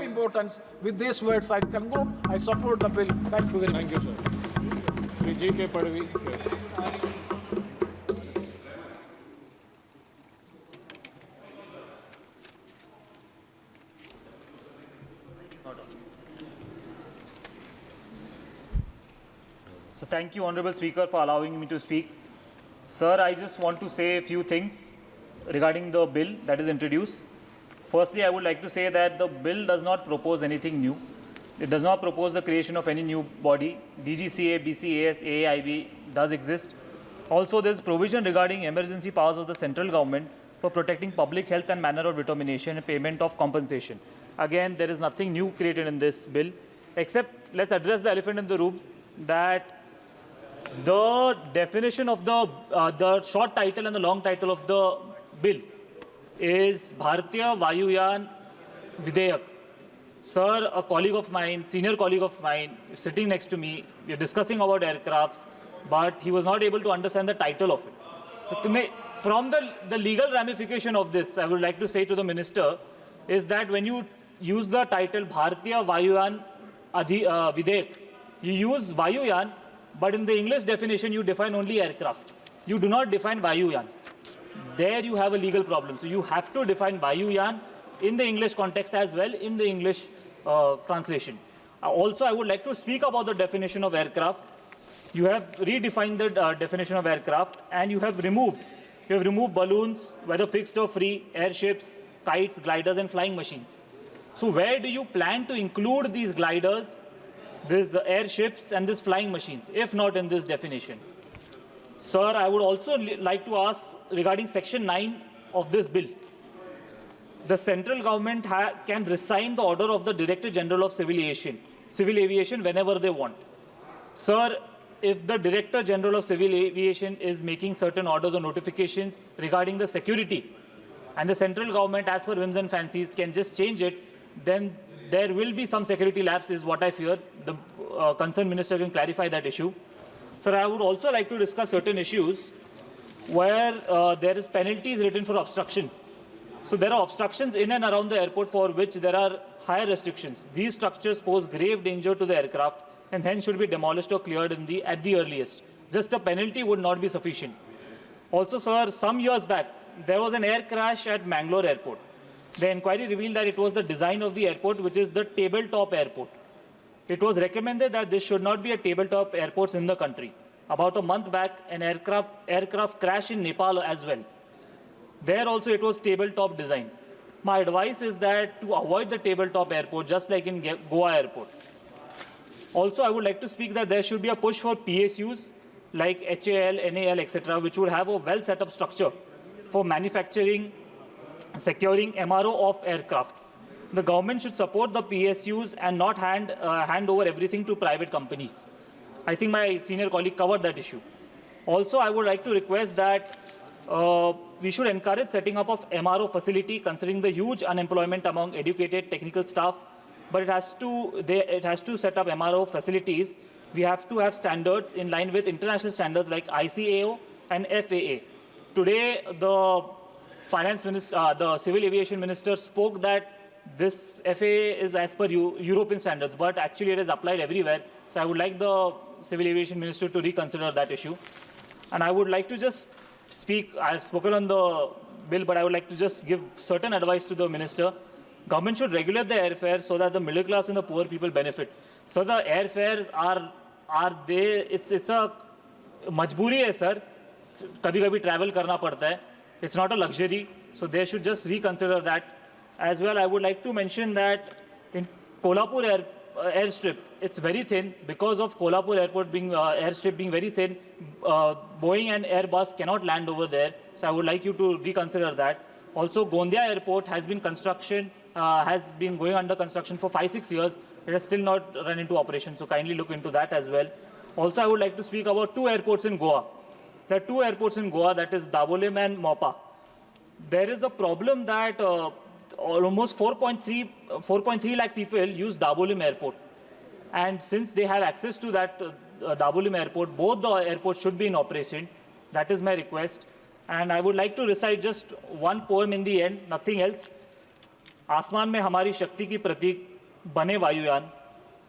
prime importance. With these words, I conclude. I support the bill. Thank you very much. Thank you, sir. Shri G.K. Padavi. So thank you, Honorable Speaker, for allowing me to speak. Sir, I just want to say a few things regarding the bill that is introduced. Firstly, I would like to say that the bill does not propose anything new. It does not propose the creation of any new body. DGCA, BCAS, AAIB does exist. Also, there is provision regarding emergency powers of the central government for protecting public health and manner of determination and payment of compensation. Again, there is nothing new created in this bill, except let's address the elephant in the room, that the definition of the short title and the long title of the bill is Bharatiya Vayuyan Vidheyak. Sir, a colleague of mine, senior colleague of mine, sitting next to me, we are discussing about aircrafts, but he was not able to understand the title of it. From the legal ramification of this, I would like to say to the minister, is that when you use the title Bharatiya Vayuyan Vidheyak, you use Vayuyan, but in the English definition, you define only aircraft. You do not define Vayuyan. There you have a legal problem. So you have to define Vayuyan in the English context as well, in the English translation. Also, I would like to speak about the definition of aircraft. You have redefined the definition of aircraft, and you have removed balloons, whether fixed or free, airships, kites, gliders, and flying machines. So where do you plan to include these gliders, these airships, and these flying machines, if not in this definition? Sir, I would also like to ask regarding Section 9 of this bill. The central government can resign the order of the Director General of Civil Aviation whenever they want. Sir, if the Director General of Civil Aviation is making certain orders or notifications regarding the security, and the central government, as per whims and fancies, can just change it, then there will be some security lapse, is what I fear. The concerned minister can clarify that issue. Sir, I would also like to discuss certain issues where there is penalties written for obstruction. So there are obstructions in and around the airport for which there are higher restrictions. These structures pose grave danger to the aircraft and hence should be demolished or cleared at the earliest. Just a penalty would not be sufficient. Also, sir, some years back, there was an air crash at Mangalore Airport. The inquiry revealed that it was the design of the airport, which is the tabletop airport. It was recommended that this should not be a tabletop airports in the country. About a month back, an aircraft crashed in Nepal as well. There also it was tabletop design. My advice is that to avoid the tabletop airport, just like in Goa Airport. Also, I would like to speak that there should be a push for PSUs like HAL, NAL, etc., which would have a well set up structure for manufacturing, securing MRO of aircraft. The government should support the PSUs and not hand over everything to private companies. I think my senior colleague covered that issue. Also, I would like to request that we should encourage setting up of MRO facility, considering the huge unemployment among educated technical staff. But it has to set up MRO facilities. We have to have standards in line with international standards like ICAO and FAA. Today, the finance minister, the civil aviation minister spoke that this FAA is as per European standards, but actually it is applied everywhere. So I would like the civil aviation minister to reconsider that issue. And I would like to just speak, I have spoken on the bill, but I would like to just give certain advice to the minister. Government should regulate the airfares so that the middle class and the poor people benefit. So the airfares are they, it's a majburi hai, sir. Kabhi travel karna padta hai. It's not a luxury. So they should just reconsider that. As well, I would like to mention that in Kolhapur airstrip, it's very thin. Because of Kolhapur airport airstrip being very thin, Boeing and Airbus cannot land over there. So I would like you to reconsider that. Also, Gondia airport has been going under construction for 5-6 years. It has still not run into operation. So kindly look into that as well. Also, I would like to speak about 2 airports in Goa. There are 2 airports in Goa, that is Dabolim and Mopa. There is a problem that almost 4.3 lakh people use Dabolim airport. And since they have access to that Dabolim airport, both the airports should be in operation. That is my request. And I would like to recite just one poem in the end, nothing else. आसमान में हमारी शक्ति की प्रतीक बने वायुयान,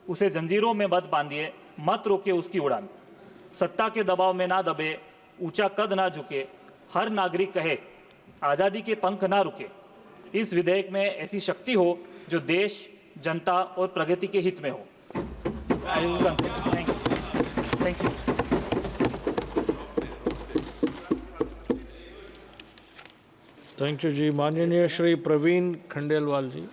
उसे जंजीरों में मत बांधिए, मत रोके उसकी उड़ान। सत्ता के दबाव में ना दबे, ऊंचा कद ना झुके, हर नागरिक कहे आज़ादी के पंख ना रुके। इस विधेयक में ऐसी शक्ति हो जो देश, जनता और प्रगति के हित में हो। Thank you. थैंक यू जी। माननीय श्री प्रवीण खंडेलवाल जी।